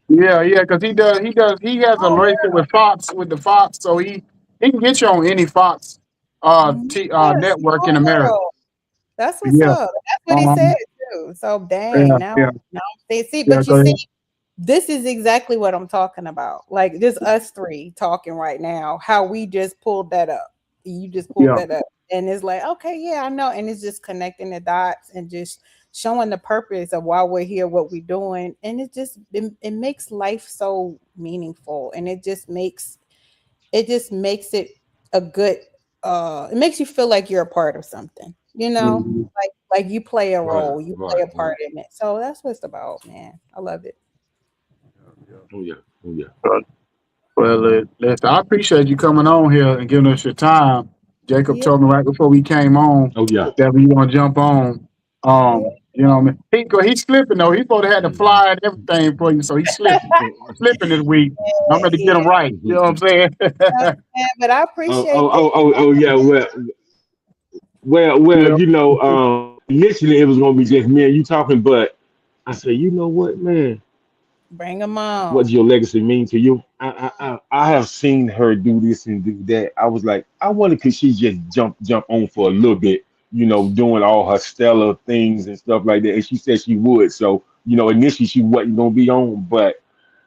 S4: Yeah, yeah. Because he has a
S6: Oh
S4: relationship with Fox with the Fox, so he can get you on any Fox
S6: yeah, yeah,
S4: network in
S6: small
S4: America.
S6: world. That's what's
S4: Yeah.
S6: up. That's what he said
S4: Um.
S6: too. So dang,
S4: Yeah.
S6: now
S4: Yeah.
S6: now they see,
S4: Yeah.
S6: but you
S4: Go
S6: see,
S4: ahead.
S6: this is exactly what I'm talking about. Like just us three talking right now, how we just pulled that up. You just pulled
S4: Yeah.
S6: that up. And it's like, okay, yeah, I know. And it's just connecting the dots and just showing the purpose of why we're here, what we're doing. And it makes life so meaningful. And it just makes it a good it makes you feel like you're a part of something,
S4: Mhm.
S6: like you play a
S5: Right,
S6: role, you play
S5: right,
S6: a
S5: right.
S6: part in it. So that's what it's about, man. I love it.
S5: Oh yeah, oh yeah.
S4: Well, listen, I appreciate you coming on here and giving us your time. Jacob
S6: Yeah,
S4: told me right before we came on
S5: Oh yeah.
S4: that we want to jump on.
S6: yeah.
S4: You know, what I mean, he's slipping though. He supposed to have the
S5: Hmm.
S4: flyer and everything for you, so he's slipping this week. I'm going to get
S6: Yeah,
S4: him right. You know what I'm saying?
S6: man, but I
S5: Oh,
S6: appreciate
S5: oh,
S6: this.
S5: oh, oh, oh, yeah. Well,
S4: Yeah.
S5: initially it was gonna be just me and you talking, but I said, you know what, man,
S6: Bring them
S5: what
S6: on.
S5: does your legacy mean to you? I have seen her do this and do that. I was like, I wonder could she just jump on for a little bit, doing all her stellar things and stuff like that. And she said she would. So, initially she wasn't gonna be on, but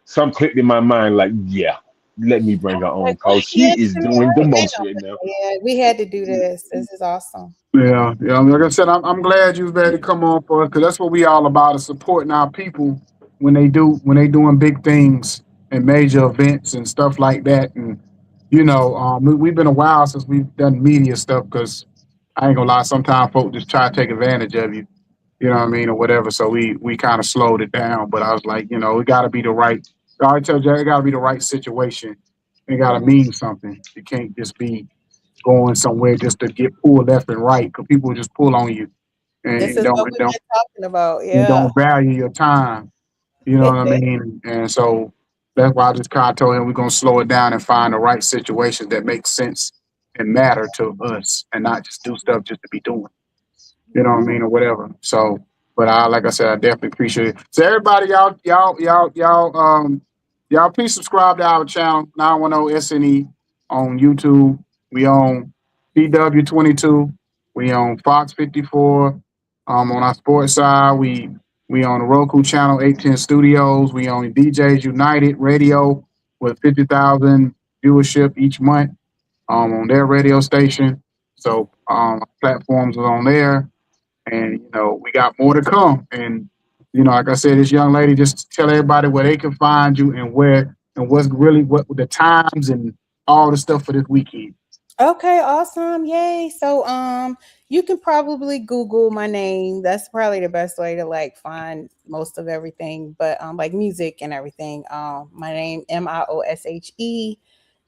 S5: some clicked in my mind like, yeah, let me bring her on
S6: Like, go
S5: because she
S6: ahead,
S5: is
S6: send me
S5: doing the
S6: right
S5: most right now.
S6: in. Yeah, we had to do this. This is awesome.
S4: Yeah, yeah. Like I said, I'm glad you was ready to come on for us because that's what we all about is supporting our people when they doing big things and major events and stuff like that. And we've been a while since we've done media stuff because I ain't gonna lie, sometimes folks just try to take advantage of you. You know what I mean, or whatever. So we kind of slowed it down. But I was like, it got to be the right. I always tell you, it got to be the right situation. It got to
S6: Mhm.
S4: mean something. It can't just be going somewhere just to get pulled left and right because people will just pull on you
S6: This
S4: and
S6: is
S4: don't
S6: what
S4: and
S6: we've
S4: don't
S6: been talking about.
S4: and
S6: Yeah.
S4: don't value your time. You know what I mean? And so that's why I just kind of told him we're gonna slow it down and find the right situation that makes sense and matter to us, and not just do stuff just to be doing. You know what I mean, or whatever. So, but like I said, I definitely appreciate it. So everybody, y'all, please subscribe to our channel 910 SNE on YouTube. We on PW22. We on Fox 54. On our sports side, we on the Roku channel 810 Studios. We on DJs United Radio with 50,000 viewership each month on their radio station. So platforms are on there, and we got more to come. And like I said, this young lady just tell everybody where they can find you and where and what's really what the times and all the stuff for this weekend.
S6: Okay, awesome. Yay. So you can probably Google my name. That's probably the best way to like find most of everything, but like music and everything. My name Mioshe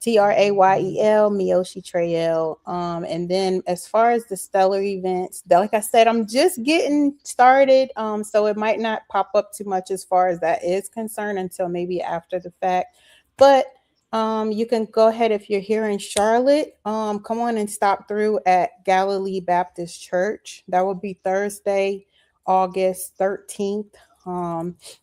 S6: Trayel, Miyoshi Trayel. And then as far as the stellar events, like I said, I'm just getting started. So it might not pop up too much as far as that is concerned until maybe after the fact. But you can go ahead if you're here in Charlotte. Come on and stop through at Galilee Baptist Church. That will be Thursday, August 13th.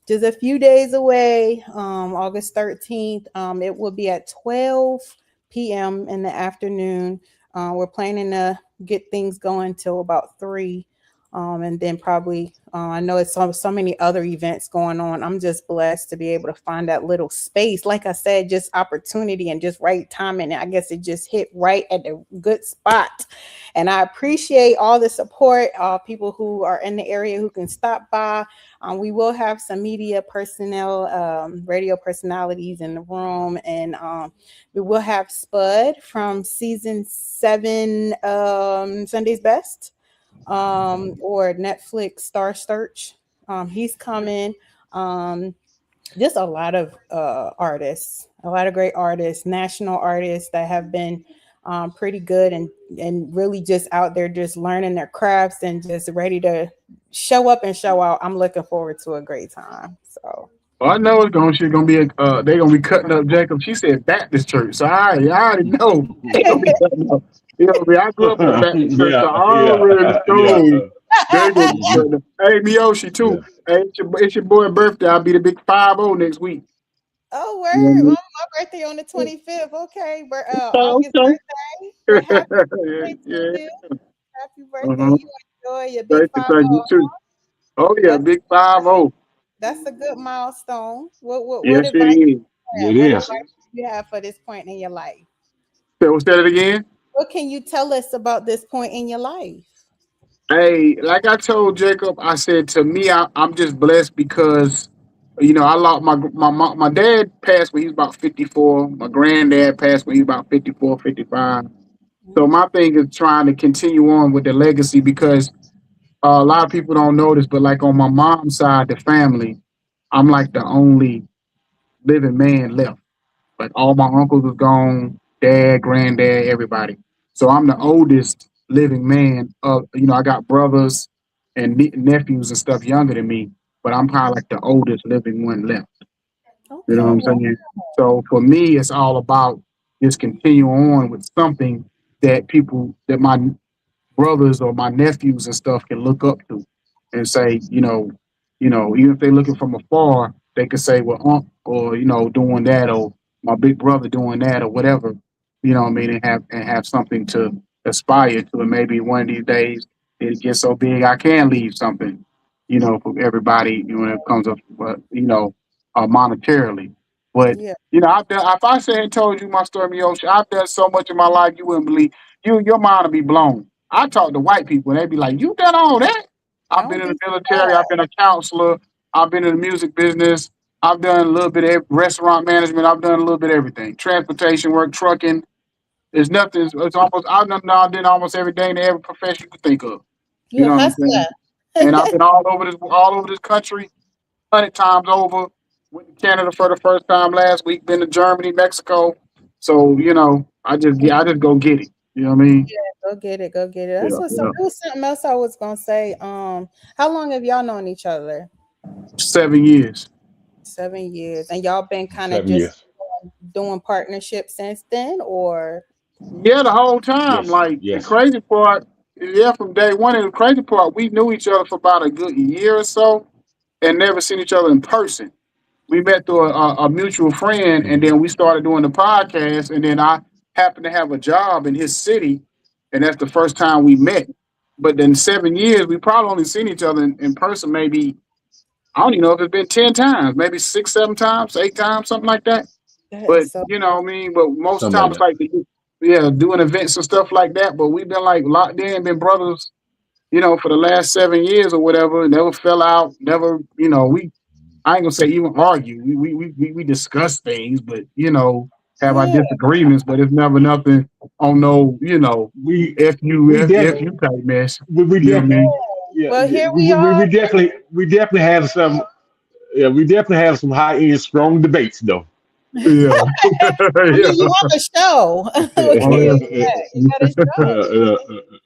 S6: Just a few days away. August 13th. It will be at 12 p.m. in the afternoon. We're planning to get things going till about 3. And then probably I know it's so many other events going on. I'm just blessed to be able to find that little space. Like I said, just opportunity and just right timing. I guess it just hit right at the good spot. And I appreciate all the support, people who are in the area who can stop by. We will have some media personnel, radio personalities in the room, and we will have Spud from season 7, Sunday's Best, or Netflix Star Search. He's coming. Um, just a lot of artists, a lot of great artists, national artists that have been pretty good and really just out there just learning their crafts and just ready to show up and show out. I'm looking forward to a great time. So
S4: Well, I know she's gonna be they gonna be cutting up Jacob. She said Baptist church, so I already know they gonna be cutting up. You know, what I mean, I grew up in a Baptist church,
S5: Yeah,
S4: so I
S5: yeah,
S4: already
S5: yeah,
S4: know they gonna be
S5: mhm,
S4: cutting up. Hey, Miyoshi
S5: yeah.
S4: too. Hey, it's your boy birthday. I'll be the big 50 next week.
S6: oh,
S4: You know
S6: word.
S4: what
S6: My birthday on the 25th. Okay. August
S4: I
S6: birthday. Well,
S4: mean?
S6: happy
S4: Okay,
S6: birthday to
S4: yeah.
S6: you. Happy birthday.
S4: Uh-huh.
S6: You enjoy your big
S4: Thank you,
S6: 5.
S4: thank you too. Oh yeah,
S6: That's
S4: big 50.
S6: that's a good milestone. What
S4: Yes, it
S6: advice
S4: is.
S5: It
S6: what
S5: is.
S6: advice do you have for this point in your life?
S4: Say it again.
S6: What can you tell us about this point in your life?
S4: Hey, like I told Jacob, I said to me, I'm just blessed because, I lost my dad passed when he was about 54. My granddad passed when he was about 54, 55. So
S6: Mhm.
S4: my thing is trying to continue on with the legacy because a lot of people don't know this, but like on my mom's side, the family, I'm like the only living man left. Like all my uncles was gone, dad, granddad, everybody. So I'm the oldest living man. I got brothers and nephews and stuff younger than me, but I'm kind of like the oldest living one left. You know what
S6: Okay,
S4: I'm
S6: well,
S4: saying? So for me, it's all about just continue on with something that my brothers or my nephews and stuff can look up to and say, even if they're looking from afar, they could say, well, or doing that, or my big brother doing that, or whatever. You know what I mean, and have something to aspire to, and maybe one of these days it gets so big I can leave something, for everybody, when it comes up, monetarily. But
S6: yeah.
S4: I've done. If I said and told you my story, Miyoshi, I've done so much in my life you wouldn't believe. Your mind would be blown. I talk to white people and they be like, "You done all that?" I've
S6: Don't
S4: been in
S6: be
S4: the military. I've
S6: surprised.
S4: been a counselor. I've been in the music business. I've done a little bit of restaurant management. I've done a little bit of everything. Transportation work, trucking. There's nothing. It's almost I've done almost everything in every profession you could think of. You
S6: You a
S4: know what I'm saying?
S6: hustler.
S4: And I've been all over this country, 100 times over. Went to Canada for the first time last week. Been to Germany, Mexico. So I just go get it. You know what I mean?
S6: Go get it. Go get it. That's
S4: Yeah,
S6: what's up.
S4: yeah.
S6: There was something else I was gonna say. How long have y'all known each other?
S4: 7 years.
S6: 7 years, and y'all been kind of
S5: 7 years.
S6: just doing partnership since then, or
S4: Yeah, the whole time.
S5: Yes,
S4: Like the
S5: yes.
S4: crazy part, yeah, from day one. And the crazy part, we knew each other for about a good year or so, and never seen each other in person. We met through a mutual friend, and
S5: Mhm.
S4: then we started doing the podcast. And then I happened to have a job in his city, and that's the first time we met. But then 7 years, we probably only seen each other in person maybe I don't even know if it's been 10 times, maybe six, 7 times, 8 times, something like that.
S6: that
S4: But
S6: is so.
S4: you know what I mean? But most of the
S5: Something
S4: time
S5: like
S4: it's
S5: that.
S4: like yeah, doing events and stuff like that. But we've been like locked in, been brothers, for the last 7 years or whatever, never fell out, never, we I ain't gonna say even argue. We discuss things, but have our
S6: Yeah,
S4: disagreements, but it's never nothing on no,
S5: We
S4: if you
S5: we
S4: if
S5: def
S4: if you type mess.
S5: we
S4: You know what I
S5: definitely
S4: mean?
S5: yeah
S6: well, here we
S5: we
S6: are.
S5: definitely have some we definitely have some high end strong debates though.
S4: Yeah.
S6: I mean, you
S4: Yeah.
S6: have a show. What can
S4: Oh
S6: you
S4: yeah.
S6: expect? You got a show.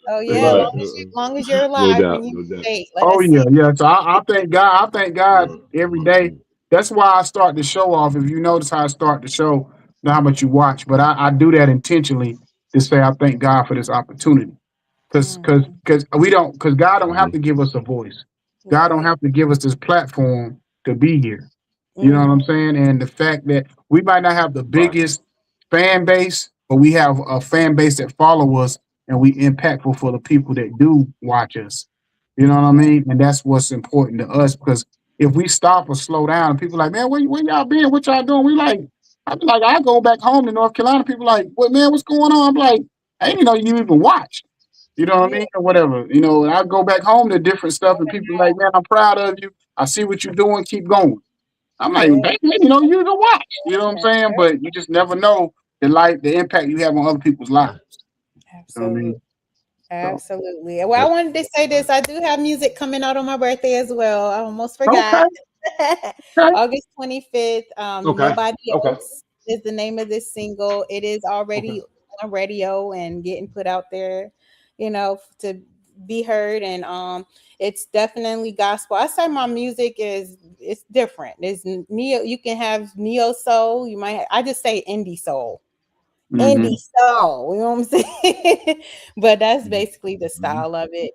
S6: Oh yeah,
S5: Right.
S6: long as you're
S5: No
S6: alive and
S5: doubt.
S6: you
S5: No doubt.
S6: state, let
S4: Oh
S6: us
S4: yeah,
S6: see.
S4: yeah. So I thank God. I thank God every day.
S5: Mhm.
S4: That's why I start the show off. If you notice how I start the show, not how much you watch, but I do that intentionally to say I thank God for this opportunity. Because
S6: Mm,
S4: because because we don't because God don't have
S5: Mhm.
S4: to give us a voice. God don't
S6: right.
S4: have to give us this platform to be here. You know what
S6: Mm,
S4: I'm saying? And the fact that we might not have the
S5: Right.
S4: biggest fan base, but we have a fan base that follow us and we impactful for the people that do watch us. You know what I
S6: yeah,
S4: mean? And that's what's important to us because if we stop or slow down, people like, man, where y'all been? What y'all doing? I be like, I go back home to North Carolina. People like, what man, what's going on? I'm like, I didn't know you even watch. You know what I
S6: yeah,
S4: mean? Or whatever. And I go back home to different stuff and people like, man, I'm proud of you. I see what you're doing. Keep going. I'm like,
S6: yeah,
S4: dang, you can watch. You know what I'm saying? But you just never know the impact you have on other people's lives. You know what I
S6: absolutely.
S4: mean? So
S6: Absolutely. Well, I
S5: That's
S6: wanted to say this. I do have music coming out on my birthday as well. I almost
S4: okay,
S6: forgot.
S4: okay,
S6: August 25th.
S5: okay.
S6: Nobody
S5: Okay.
S6: Else is the name of this single. It is
S5: Okay.
S6: already on radio and getting put out there, to be heard. And it's definitely gospel. I say my music it's different. It's neo. You can have neo soul. I just say indie soul.
S4: Mm-hmm.
S6: Indie soul, you know what I'm saying? But that's
S5: Mhm.
S6: basically the
S5: Mhm.
S6: style of it.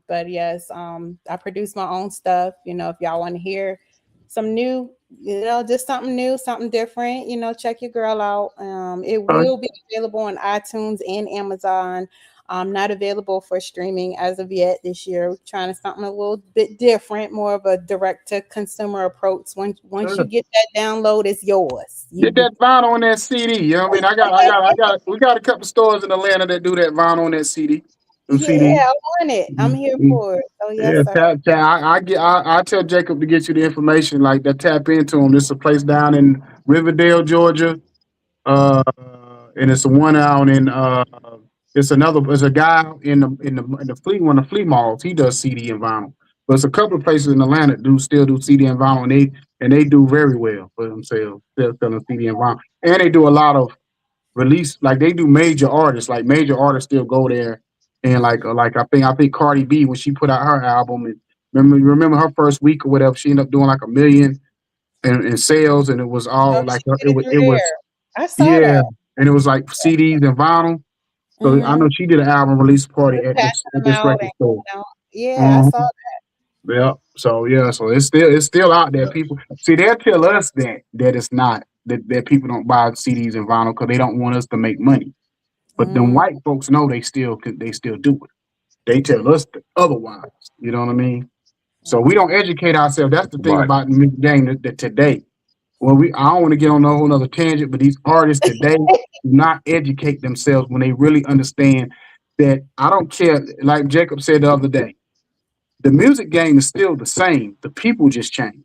S6: But yes, I produce my own stuff. If y'all want to hear some new, just something new, something different, check your girl out. It will be available on iTunes and Amazon. Not available for streaming as of yet this year. We're trying to something a little bit different, more of a direct to consumer approach. Once you get that download, it's yours.
S4: Get that vinyl on that CD. You know what I mean? We got a couple stores in Atlanta that do that vinyl on that CD. Them
S6: Yeah,
S4: CD.
S6: I want it. I'm here for it. So
S4: Yeah,
S6: yes, sir.
S4: I tell Jacob to get you the information, like that. Tap into them. There's a place down in Riverdale, Georgia, uh, and it's a one out in there's a guy in the one of the flea malls. He does CD and vinyl. But there's a couple of places in Atlanta that still do CD and vinyl, and they do very well for themselves. They're selling CD and vinyl, and they do a lot of release. Like they do major artists. Like major artists still go there, and like I think Cardi B, when she put out her album, and remember her first week or whatever, she ended up doing like 1 million in sales, and it was
S6: Oh,
S4: all
S6: she
S4: like
S6: did it through there. I saw
S4: yeah,
S6: that.
S4: and it was like CDs and vinyl. So I
S6: Mm-hmm.
S4: know she did an album release party at
S6: Passing them
S4: this
S6: out
S4: record
S6: and
S4: store.
S6: going out. Yeah, I saw
S4: Yeah. So yeah, so it's still out there. People see they'll tell us that it's not that people don't buy CDs and vinyl because they don't want us to make money.
S6: that.
S4: But them white folks know they still do it. They tell us otherwise. You know what I mean? So we don't educate ourselves. That's the thing
S5: Right.
S4: about the music game that today. Well, I don't want to get on a whole nother tangent, but these artists today do not educate themselves when they really understand that I don't care. Like Jacob said the other day, the music game is still the same. The people just change.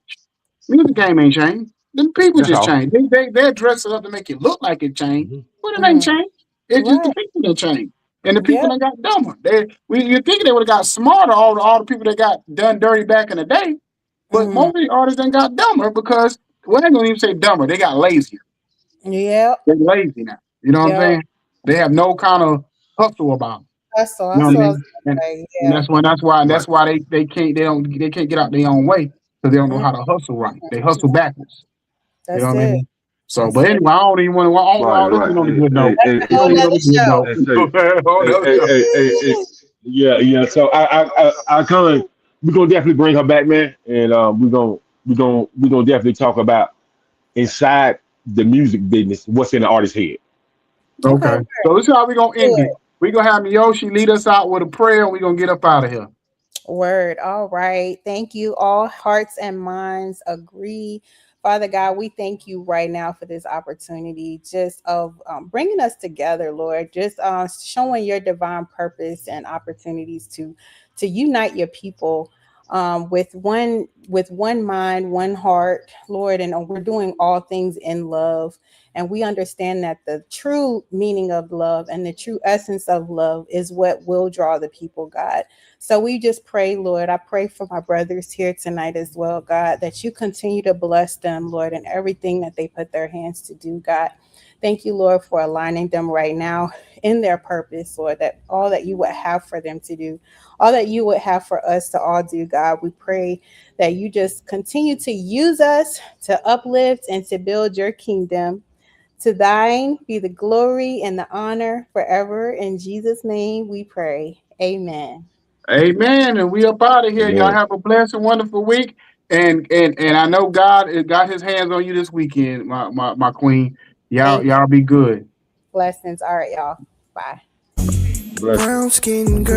S4: Music game ain't changed. The people
S5: That's
S4: just
S5: all.
S4: changed. They dress it up to make it look like it changed,
S5: Mhm.
S4: but it ain't
S6: Mm-hmm.
S4: changed. It's just the
S6: Right.
S4: people that changed. And the people
S6: Yep.
S4: that got dumber. You think they would have got smarter, all the people that got done dirty back in the day, but
S6: Mm-hmm.
S4: most of the artists done got dumber because, well, I ain't gonna even say dumber. They got lazier.
S6: Yep.
S4: They're lazy now. You know what I'm
S6: Yep.
S4: saying? They have no kind of hustle about them.
S6: That's all.
S4: You know
S6: That's
S4: what I
S6: what I was
S4: mean? And,
S6: gonna say.
S4: and
S6: Yeah.
S5: Right.
S4: that's why they can't get out their own way because they don't know
S6: Mm,
S4: how to hustle right. They hustle backwards. You know
S6: that's
S4: what I
S6: it.
S4: mean? So,
S6: That's
S4: but
S6: it.
S4: anyway, I don't even want to. I
S5: Right.
S4: don't, let's get
S5: Right.
S4: on the good note.
S5: Hey,
S6: That's a
S4: Let's
S6: whole
S4: get on
S6: nother
S4: the good
S6: show.
S4: note.
S5: hey, say,
S4: On the
S5: hey,
S4: other
S5: hey,
S4: show.
S5: hey, hey, hey. Yeah, yeah. So I kind of we're gonna definitely bring her back, man, and we're gonna definitely talk about inside the music business, what's in the artist's head.
S6: Okay.
S4: Okay. So this is how we're gonna end
S6: Good.
S4: it. We're gonna have Miyoshi lead us out with a prayer, and we're gonna get up out of here.
S6: Word. All right. Thank you. All hearts and minds agree. Father God, we thank you right now for this opportunity just of bringing us together, Lord, just showing your divine purpose and opportunities to unite your people with one mind, one heart, Lord, and we're doing all things in love. And we understand that the true meaning of love and the true essence of love is what will draw the people, God. So we just pray, Lord. I pray for my brothers here tonight as well, God, that you continue to bless them, Lord, in everything that they put their hands to do, God. Thank you, Lord, for aligning them right now in their purpose, Lord, that all that you would have for them to do, all that you would have for us to all do, God. We pray that you just continue to use us to uplift and to build your kingdom. To thine be the glory and the honor forever. In Jesus' name we pray. Amen.
S4: Amen. And we up out of here. Y'all
S5: Amen.
S4: have a blessed and wonderful week. And I know God has got his hands on you this weekend, my queen. Y'all
S6: Thank you.
S4: y'all be good.
S6: Blessings. All right, y'all. Bye.
S5: Bless.
S2: Brown skin girl.